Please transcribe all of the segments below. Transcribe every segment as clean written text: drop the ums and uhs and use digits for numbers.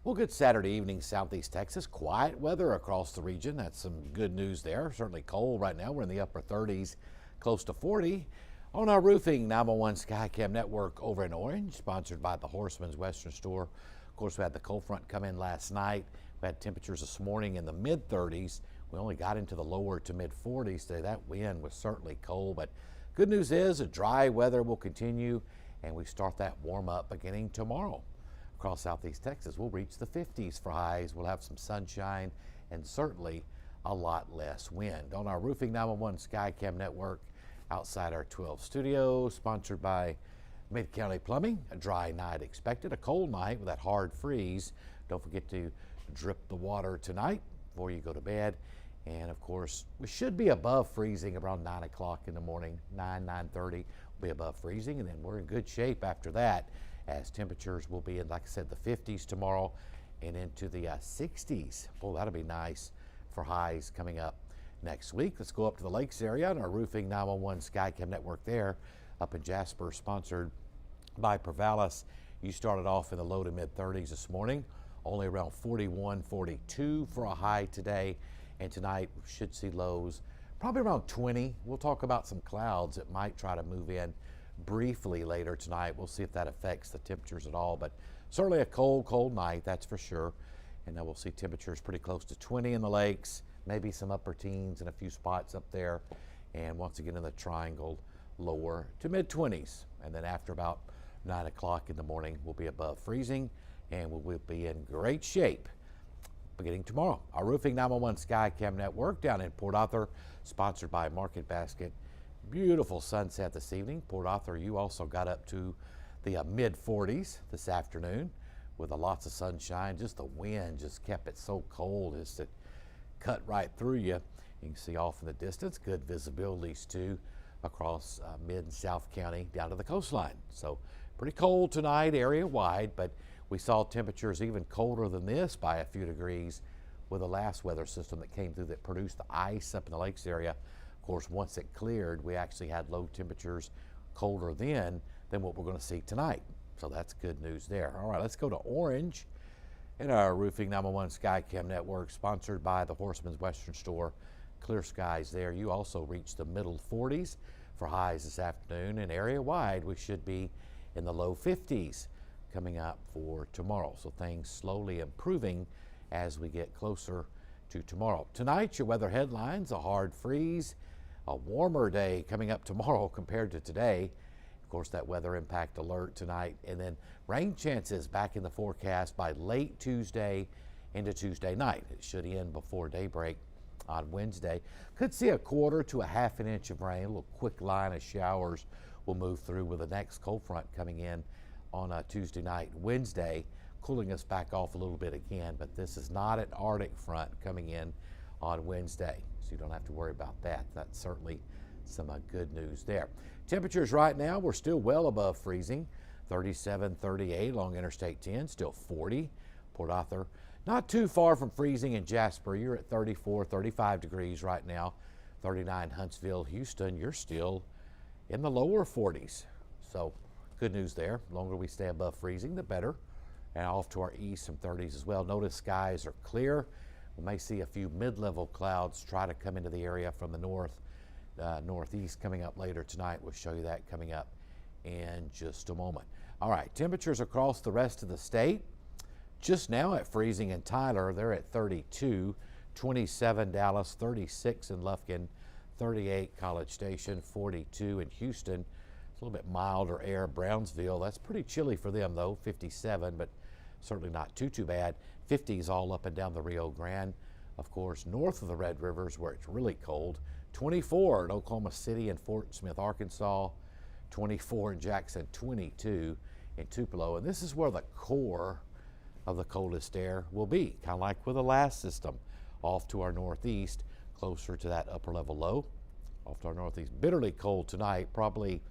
Well, good Saturday evening, Southeast Texas. Quiet weather across the region. That's some good news there. Certainly cold right now. We're in the upper 30s, close to 40. On our roofing 911 Skycam network over in Orange, sponsored by the Horseman's Western Store. Of course, we had the cold front come in last night. We had temperatures this morning in the mid 30s. We only got into the lower to mid 40s today. That wind was certainly cold, but good news is the dry weather will continue and we start that warm up beginning tomorrow. Across Southeast Texas, we'll reach the 50s for highs. We'll have some sunshine and certainly a lot less wind. On our Roofing 911 Skycam network outside our 12 studios, sponsored by Mid-County Plumbing. A dry night expected, a cold night with that hard freeze. Don't forget to drip the water tonight before you go to bed. And of course, we should be above freezing around 9 o'clock in the morning. 9:30 will be above freezing, and then we're in good shape after that, as temperatures will be in, like I said, the 50s tomorrow and into the 60s. Oh, that'll be nice for highs coming up next week. Let's go up to the Lakes area on our Roofing 911 Skycam network there up in Jasper, sponsored by Provalis. You started off in the low to mid 30s this morning, only around 41, 42 for a high today. And tonight we should see lows probably around 20. We'll talk about some clouds that might try to move in briefly later tonight. We'll see if that affects the temperatures at all, but certainly a cold night, that's for sure. And then we'll see temperatures pretty close to 20 in the lakes, maybe some upper teens in a few spots up there. And once again in the triangle, lower to mid 20s. And then after about 9 o'clock in the morning, we'll be above freezing and we'll be in great shape beginning tomorrow. Our Roofing 911 Skycam network down in Port Arthur, sponsored by Market Basket. Beautiful sunset this evening. Port Arthur, you also got up to the mid 40s this afternoon with lots of sunshine. Just the wind just kept it so cold as it cut right through you. You can see off in the distance, good visibilities too across mid and south county down to the coastline. So pretty cold tonight area wide, but we saw temperatures even colder than this by a few degrees with the last weather system that came through that produced the ice up in the lakes area. Of course, once it cleared, we actually had low temperatures colder then than what we're going to see tonight. So that's good news there. All right, let's go to Orange in our Roofing 911 Skycam network, sponsored by the Horseman's Western Store. Clear skies there. You also reach the middle 40s for highs this afternoon, and area wide we should be in the low 50s coming up for tomorrow. So things slowly improving as we get closer to tomorrow. Tonight, your weather headlines: a hard freeze, a warmer day coming up tomorrow compared to today. Of course, that weather impact alert tonight, and then rain chances back in the forecast by late Tuesday into Tuesday night. It should end before daybreak on Wednesday. Could see a quarter to a half an inch of rain. A little quick line of showers will move through with the next cold front coming in on Tuesday night. Wednesday, cooling us back off a little bit again, but this is not an Arctic front coming in on Wednesday, so you don't have to worry about that. That's certainly some good news there. Temperatures right now, we're still well above freezing. 37, 38 along Interstate 10, still 40. Port Arthur, not too far from freezing in Jasper. You're at 34, 35 degrees right now. 39 Huntsville, Houston, you're still in the lower 40s. So good news there. The longer we stay above freezing, the better. And off to our east, some 30s as well. Notice skies are clear. We may see a few mid-level clouds try to come into the area from the northeast coming up later tonight. We'll show you that coming up in just a moment. All right, temperatures across the rest of the state. Just now at freezing in Tyler, they're at 32, 27 Dallas, 36 in Lufkin, 38 College Station, 42 in Houston. A little bit milder air. Brownsville, that's pretty chilly for them though, 57, but certainly not too bad. 50s all up and down the Rio Grande. Of course, north of the Red Rivers where it's really cold. 24 in Oklahoma City and Fort Smith, Arkansas. 24 in Jackson, 22 in Tupelo. And this is where the core of the coldest air will be, kind of like with the last system, off to our northeast, closer to that upper level low. Off to our northeast, bitterly cold tonight, probably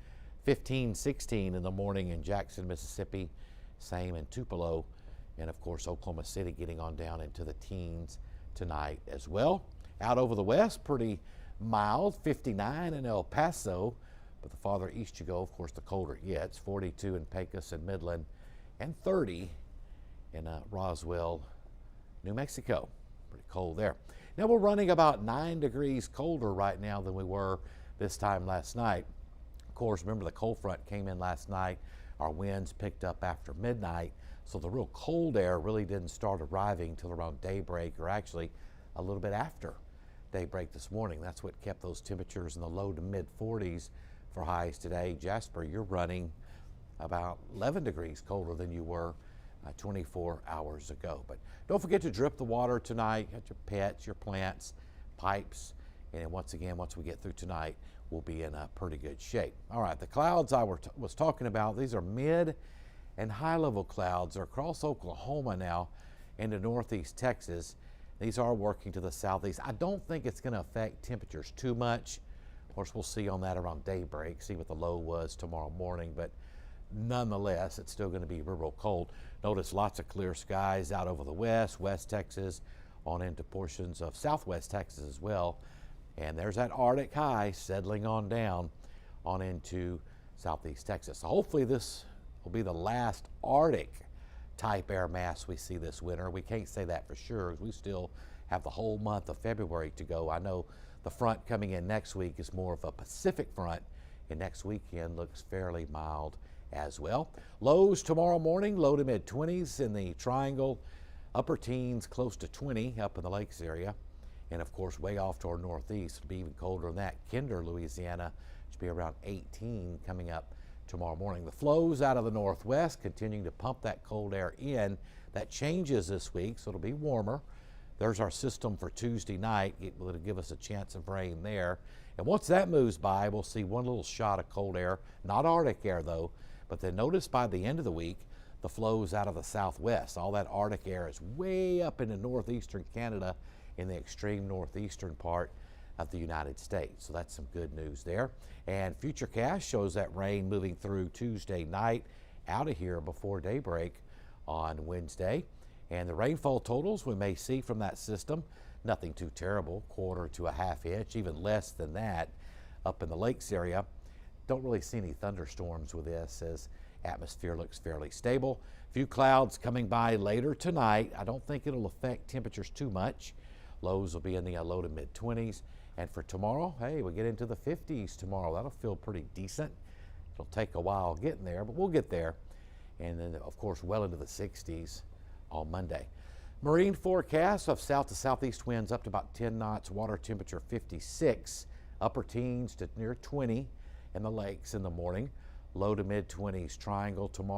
15, 16 in the morning in Jackson, Mississippi, same in Tupelo, and of course Oklahoma City getting on down into the teens tonight as well. Out over the west, pretty mild, 59 in El Paso, but the farther east you go, of course, the colder it gets. 42 in Pecos and Midland, and 30 in Roswell, New Mexico. Pretty cold there. Now we're running about 9 degrees colder right now than we were this time last night. Of course, remember the cold front came in last night. Our winds picked up after midnight, so the real cold air really didn't start arriving till around daybreak, or actually a little bit after daybreak this morning. That's what kept those temperatures in the low to mid 40s for highs today. Jasper, you're running about 11 degrees colder than you were 24 hours ago. But don't forget to drip the water tonight at your pets, your plants, pipes, and once again, once we get through tonight, we'll be in a pretty good shape. All right, the clouds I was talking about, these are mid and high level clouds. They're across Oklahoma now into northeast Texas. These are working to the southeast. I don't think it's going to affect temperatures too much. Of course, we'll see on that around daybreak, see what the low was tomorrow morning, but nonetheless, it's still going to be real cold. Notice lots of clear skies out over the West Texas, on into portions of southwest Texas as well. And there's that Arctic high settling on down on into southeast Texas. So hopefully this will be the last Arctic type air mass we see this winter. We can't say that for sure, because we still have the whole month of February to go. I know the front coming in next week is more of a Pacific front, and next weekend looks fairly mild as well. Lows tomorrow morning, low to mid 20s in the triangle, upper teens close to 20 up in the lakes area. And of course, way off toward northeast, it'll be even colder than that. Kinder, Louisiana, should be around 18 coming up tomorrow morning. The flows out of the northwest continuing to pump that cold air in. That changes this week, so it'll be warmer. There's our system for Tuesday night. It'll give us a chance of rain there. And once that moves by, we'll see one little shot of cold air, not Arctic air though, but then notice by the end of the week, the flows out of the southwest. All that Arctic air is way up into northeastern Canada in the extreme northeastern part of the United States. So that's some good news there. And Futurecast shows that rain moving through Tuesday night out of here before daybreak on Wednesday. And the rainfall totals we may see from that system, nothing too terrible, 1/4 to a 1/2 inch, even less than that up in the lakes area. Don't really see any thunderstorms with this, as atmosphere looks fairly stable. A few clouds coming by later tonight. I don't think it'll affect temperatures too much. Lows will be in the low to mid 20s. And for tomorrow, hey, we get into the 50s tomorrow. That'll feel pretty decent. It'll take a while getting there, but we'll get there. And then, of course, well into the 60s on Monday. Marine forecast of south to southeast winds up to about 10 knots, water temperature 56, upper teens to near 20 in the lakes in the morning, low to mid 20s triangle tomorrow.